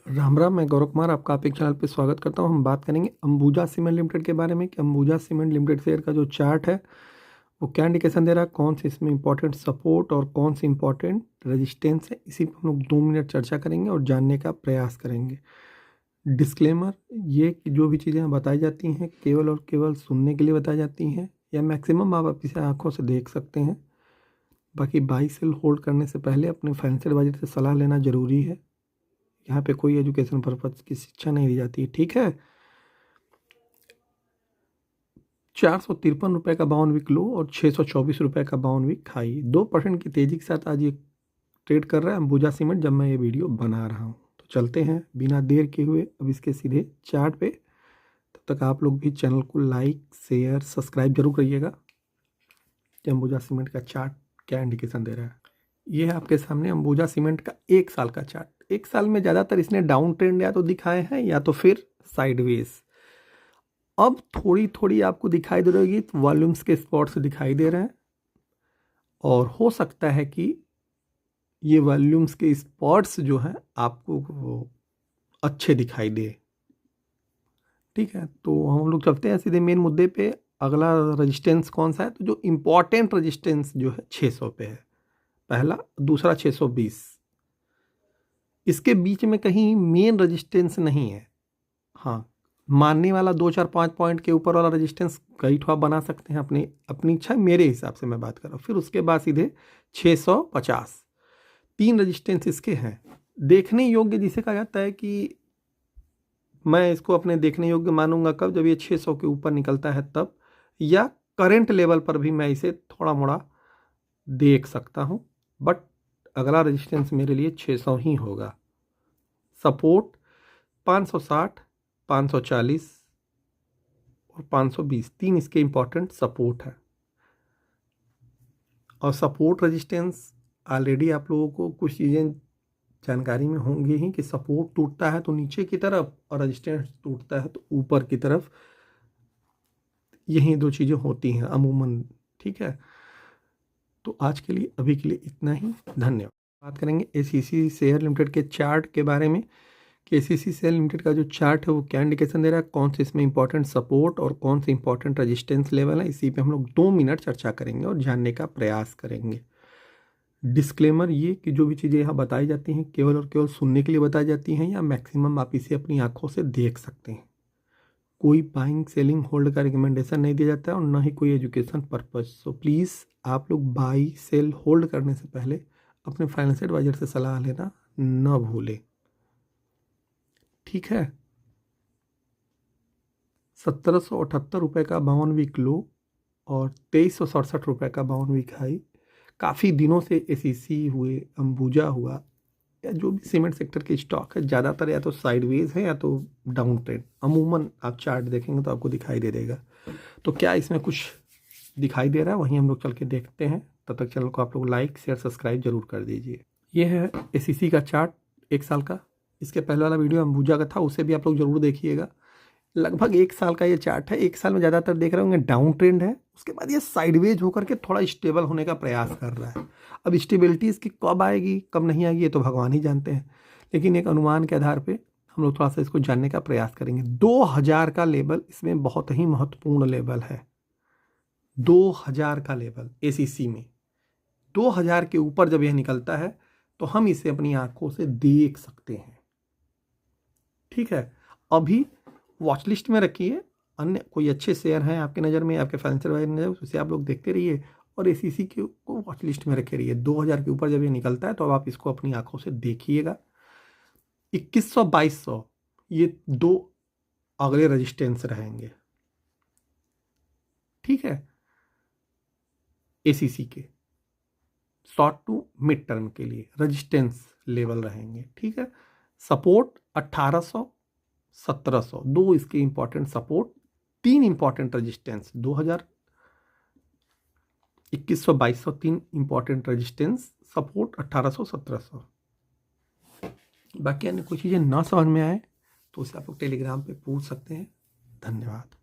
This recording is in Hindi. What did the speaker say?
राम राम, मैं गौरव कुमार आपका आप एक चैनल पे स्वागत करता हूं। हम बात करेंगे अंबुजा सीमेंट लिमिटेड के बारे में कि अंबुजा सीमेंट लिमिटेड शेयर का जो चार्ट है वो क्या इंडिकेशन दे रहा है, कौन सी इसमें इंपॉर्टेंट सपोर्ट और कौन सी इंपॉर्टेंट रेजिस्टेंस है। इसी पर हम लोग 2 मिनट चर्चा करेंगे और जानने का प्रयास करेंगे। डिस्क्लेमर ये कि जो भी चीज़ें बताई जाती हैं केवल और केवल सुनने के लिए बताई जाती हैं या मैक्सिमम आप इसे आँखों से देख सकते हैं। बाकी बाई सेल होल्ड करने से पहले अपने फाइनेंशियल एडवाइजर से सलाह लेना ज़रूरी है। यहाँ पे कोई एजुकेशन पर्पज की शिक्षा नहीं दी जाती है, ठीक है। 453 रुपये का 52 वीक लो और 624 रुपये का 52 वीक हाई। 2% की तेज़ी के साथ आज ये ट्रेड कर रहा है अंबुजा सीमेंट जब मैं ये वीडियो बना रहा हूँ। तो चलते हैं बिना देर के हुए अब इसके सीधे चार्ट पे। तब तक आप लोग भी चैनल को लाइक शेयर सब्सक्राइब जरूर करिएगा कि अंबुजा सीमेंट का चार्ट क्या इंडिकेशन दे रहा है। ये है आपके सामने अंबुजा सीमेंट का 1 साल का चार्ट। 1 साल में ज़्यादातर इसने डाउन ट्रेंड या तो दिखाए हैं या तो फिर साइडवेज। अब थोड़ी थोड़ी आपको दिखाई दे रही है, वॉल्यूम्स के स्पॉट्स दिखाई दे रहे हैं और हो सकता है कि ये वॉल्यूम्स के स्पॉट्स जो हैं आपको वो अच्छे दिखाई दे। ठीक है, तो हम लोग चलते हैं सीधे मेन मुद्दे पे। अगला रजिस्टेंस कौन सा है, तो जो इम्पोर्टेंट रजिस्टेंस जो है 600 पे है पहला, दूसरा 620। इसके बीच में कहीं मेन रेजिस्टेंस नहीं है। हाँ, मानने वाला 2 4 5 पॉइंट के ऊपर वाला रेजिस्टेंस कई ठो आप बना सकते हैं अपनी इच्छा, मेरे हिसाब से मैं बात कर रहा हूँ। फिर उसके बाद सीधे 650 3 रेजिस्टेंस इसके हैं देखने योग्य, जिसे कहा जाता है कि मैं इसको अपने देखने योग्य मानूंगा कब, जब ये 600 के ऊपर निकलता है तब, या करंट लेवल पर भी मैं इसे थोड़ा मोड़ा देख सकता हूँ। बट अगला रेजिस्टेंस मेरे लिए 600 ही होगा। सपोर्ट 560 540 और 520, 3 इसके इंपॉर्टेंट सपोर्ट है। और सपोर्ट रेजिस्टेंस ऑलरेडी आप लोगों को कुछ चीज़ें जानकारी में होंगी ही कि सपोर्ट टूटता है तो नीचे की तरफ और रेजिस्टेंस टूटता है तो ऊपर की तरफ। यही 2 चीज़ें होती हैं अमूमन, ठीक है। तो आज के लिए अभी के लिए इतना ही, धन्यवाद। बात करेंगे एसीसी शेयर लिमिटेड के चार्ट के बारे में कि एसीसी शेयर लिमिटेड का जो चार्ट है वो क्या इंडिकेशन दे रहा है, कौन से इसमें इंपॉर्टेंट सपोर्ट और कौन से इंपॉर्टेंट रेजिस्टेंस लेवल है। इसी पे हम लोग 2 मिनट चर्चा करेंगे और जानने का प्रयास करेंगे। डिस्क्लेमर ये कि जो भी चीज़ें यहाँ बताई जाती हैं केवल और केवल सुनने के लिए बताई जाती हैं या मैक्सिमम आप इसे अपनी आंखों से देख सकते हैं। कोई बाइंग सेलिंग होल्ड का रिकमेंडेशन नहीं दिया जाता है और ना ही कोई एजुकेशन पर्पज। सो प्लीज़ आप लोग बाई सेल होल्ड करने से पहले अपने फाइनेंशियल एडवाइजर से सलाह लेना न भूलें, ठीक है। 1778 रुपये का 52 वीक लो और 2367 रुपये का 52 वीक हाई। काफ़ी दिनों से एसीसी हुए, अंबुजा हुआ या जो भी सीमेंट सेक्टर के स्टॉक है ज़्यादातर या तो साइडवेज है या तो डाउन ट्रेंड। अमूमन आप चार्ट देखेंगे तो आपको दिखाई दे देगा। तो क्या इसमें कुछ दिखाई दे रहा है, वहीं हम लोग चल के देखते हैं। तब तक चैनल को आप लोग लाइक शेयर सब्सक्राइब जरूर कर दीजिए। ये है एसीसी का चार्ट 1 साल का। इसके पहले वाला वीडियो अंबुजा का था, उसे भी आप लोग जरूर देखिएगा। लगभग 1 साल का ये चार्ट है। 1 साल में ज़्यादातर देख रहे होंगे डाउन ट्रेंड है, उसके बाद ये साइडवेज होकर के थोड़ा स्टेबल होने का प्रयास कर रहा है। अब स्टेबिलिटी इसकी कब आएगी कब नहीं आएगी ये तो भगवान ही जानते हैं, लेकिन एक अनुमान के आधार पे हम लोग थोड़ा सा इसको जानने का प्रयास करेंगे। 2000 का लेवल इसमें बहुत ही महत्वपूर्ण लेवल है। 2000 का लेवल एसीसी में, 2000 के ऊपर जब यह निकलता है तो हम इसे अपनी आंखों से देख सकते हैं, ठीक है। अभी वॉच लिस्ट में रखिए, अन्य कोई अच्छे शेयर हैं आपके नज़र में, आपके फाइनेंशियल एडवाइजर नज़र में, उसे आप लोग देखते रहिए और एसीसी के को वॉच लिस्ट में रखे रहिए। 2000 के ऊपर जब ये निकलता है तो अब आप इसको अपनी आंखों से देखिएगा। 2100 2200 ये 2 अगले रेजिस्टेंस रहेंगे, ठीक है। एसीसी के शॉर्ट टू मिड टर्म के लिए रेजिस्टेंस लेवल रहेंगे, ठीक है। सपोर्ट 1800 1700, 2 इसके important support, 3 important resistance 2000 2100 2200, 3 important resistance support 1800 1700। बाकी अन्य कुछ चीज़ें ना समझ में आए तो उसे आप लोग टेलीग्राम पे पूछ सकते हैं। धन्यवाद।